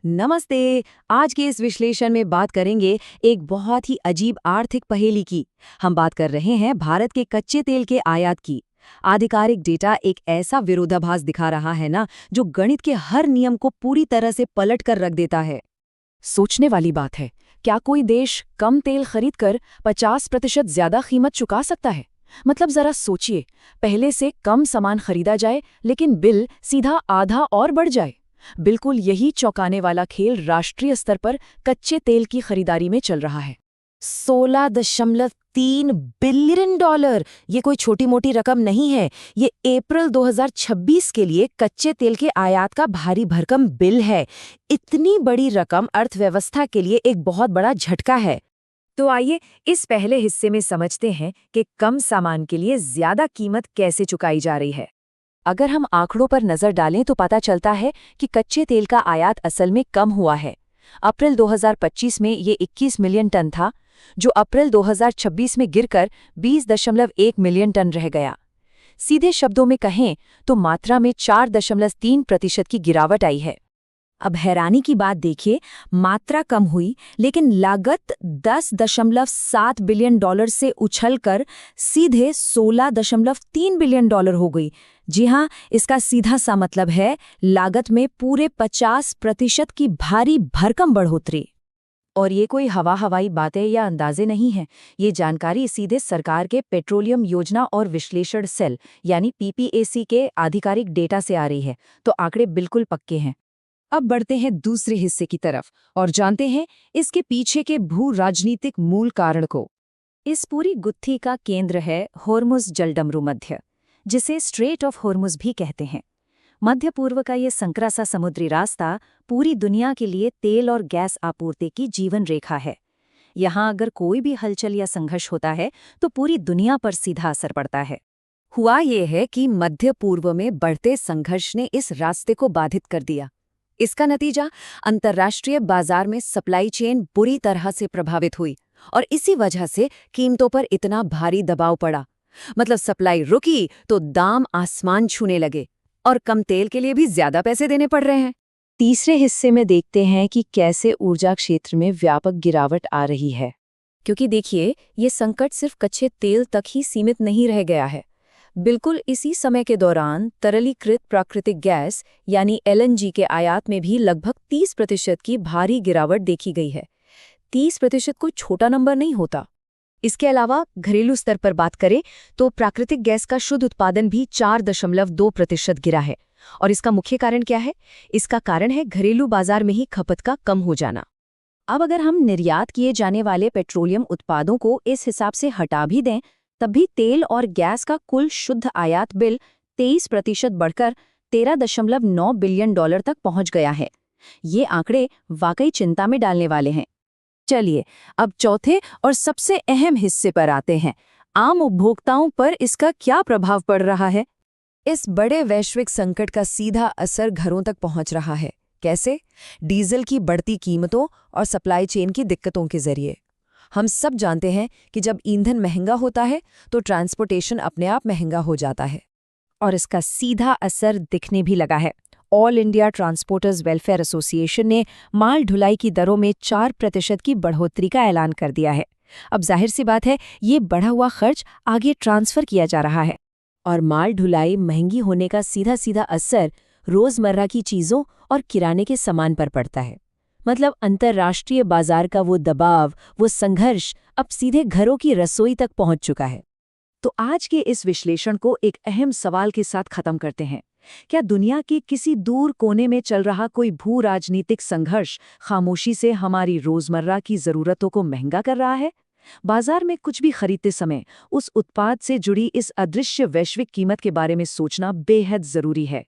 नमस्ते। आज के इस विश्लेषण में बात करेंगे एक बहुत ही अजीब आर्थिक पहेली की। हम बात कर रहे हैं भारत के कच्चे तेल के आयात की। आधिकारिक डेटा एक ऐसा विरोधाभास दिखा रहा है ना, जो गणित के हर नियम को पूरी तरह से पलट कर रख देता है। सोचने वाली बात है, क्या कोई देश कम तेल खरीदकर 50% ज्यादा कीमत चुका सकता है? मतलब जरा सोचिए, पहले से कम सामान खरीदा जाए लेकिन बिल सीधा आधा और बढ़ जाए। बिल्कुल यही चौंकाने वाला खेल राष्ट्रीय स्तर पर कच्चे तेल की खरीदारी में चल रहा है। 16.3 बिलियन डॉलर, ये कोई छोटी मोटी रकम नहीं है। ये अप्रैल 2026 के लिए कच्चे तेल के आयात का भारी भरकम बिल है। इतनी बड़ी रकम अर्थव्यवस्था के लिए एक बहुत बड़ा झटका है। तो आइए इस पहले हिस्से में समझते हैं कि कम सामान के लिए ज्यादा कीमत कैसे चुकाई जा रही है। अगर हम आंकड़ों पर नजर डालें तो पता चलता है कि कच्चे तेल का आयात असल में कम हुआ है। अप्रैल 2025 में ये 21 मिलियन टन था, जो अप्रैल 2026 में गिरकर 20.1 मिलियन टन रह गया। सीधे शब्दों में कहें तो मात्रा में 4.3% की गिरावट आई है। अब हैरानी की बात देखिए, मात्रा कम हुई लेकिन लागत 10.7 बिलियन डॉलर से उछलकर सीधे 16.3 बिलियन डॉलर हो गई। जी हाँ, इसका सीधा सा मतलब है लागत में पूरे 50% की भारी भरकम बढ़ोतरी। और ये कोई हवाई बातें या अंदाजे नहीं हैं। ये जानकारी सीधे सरकार के पेट्रोलियम योजना और विश्लेषण सेल यानी पीपीएसी के आधिकारिक डेटा से आ रही है। तो आंकड़े बिल्कुल पक्के हैं। अब बढ़ते हैं दूसरे हिस्से की तरफ और जानते हैं इसके पीछे के भू राजनीतिक मूल कारण को। इस पूरी गुत्थी का केंद्र है होर्मुज जलडमरू मध्य, जिसे स्ट्रेट ऑफ होर्मुज भी कहते हैं। मध्य पूर्व का ये संकरा सा समुद्री रास्ता पूरी दुनिया के लिए तेल और गैस आपूर्ति की जीवन रेखा है। यहाँ अगर कोई भी हलचल या संघर्ष होता है तो पूरी दुनिया पर सीधा असर पड़ता है। हुआ ये है कि मध्य पूर्व में बढ़ते संघर्ष ने इस रास्ते को बाधित कर दिया। इसका नतीजा अंतर्राष्ट्रीय बाजार में सप्लाई चेन बुरी तरह से प्रभावित हुई और इसी वजह से कीमतों पर इतना भारी दबाव पड़ा। मतलब सप्लाई रुकी तो दाम आसमान छूने लगे और कम तेल के लिए भी ज्यादा पैसे देने पड़ रहे हैं। तीसरे हिस्से में देखते हैं कि कैसे ऊर्जा क्षेत्र में व्यापक गिरावट आ रही है। क्योंकि देखिए, ये संकट सिर्फ कच्चे तेल तक ही सीमित नहीं रह गया है। बिल्कुल इसी समय के दौरान तरलीकृत प्राकृतिक गैस यानी एलएनजी के आयात में भी लगभग 30% की भारी गिरावट देखी गई है। 30% कोई छोटा नंबर नहीं होता। इसके अलावा घरेलू स्तर पर बात करें तो प्राकृतिक गैस का शुद्ध उत्पादन भी 4.2% गिरा है। और इसका मुख्य कारण क्या है? इसका कारण है घरेलू बाजार में ही खपत का कम हो जाना। अब अगर हम निर्यात किए जाने वाले पेट्रोलियम उत्पादों को इस हिसाब से हटा भी दें, तब भी तेल और गैस का कुल शुद्ध आयात बिल 23% बढ़कर 13.9 बिलियन डॉलर तक पहुंच गया है। ये आंकड़े वाकई चिंता में डालने वाले हैं। चलिए अब चौथे और सबसे अहम हिस्से पर आते हैं। आम उपभोक्ताओं पर इसका क्या प्रभाव पड़ रहा है? इस बड़े वैश्विक संकट का सीधा असर घरों तक पहुंच रहा है। कैसे? डीजल की बढ़ती कीमतों और सप्लाई चेन की दिक्कतों के जरिए। हम सब जानते हैं कि जब ईंधन महंगा होता है तो ट्रांसपोर्टेशन अपने आप महंगा हो जाता है और इसका सीधा असर दिखने भी लगा है। All India transporters welfare association ने माल ढुलाई की दरों में 4% की बढ़ोतरी का ऐलान कर दिया है। अब जाहिर सी बात है, ये बढ़ा हुआ खर्च आगे ट्रांसफर किया जा रहा है और माल ढुलाई महंगी होने का सीधा सीधा असर रोजमर्रा की चीजों और किराने के सामान पर पड़ता है। मतलब अंतर्राष्ट्रीय बाजार का वो दबाव, वो संघर्ष अब सीधे घरों की रसोई तक पहुंच चुका है। तो आज के इस विश्लेषण को एक अहम सवाल के साथ खत्म करते हैं। क्या दुनिया के किसी दूर कोने में चल रहा कोई भू राजनीतिक संघर्ष खामोशी से हमारी रोजमर्रा की जरूरतों को महंगा कर रहा है? बाजार में कुछ भी खरीदते समय उस उत्पाद से जुड़ी इस अदृश्य वैश्विक कीमत के बारे में सोचना बेहद जरूरी है।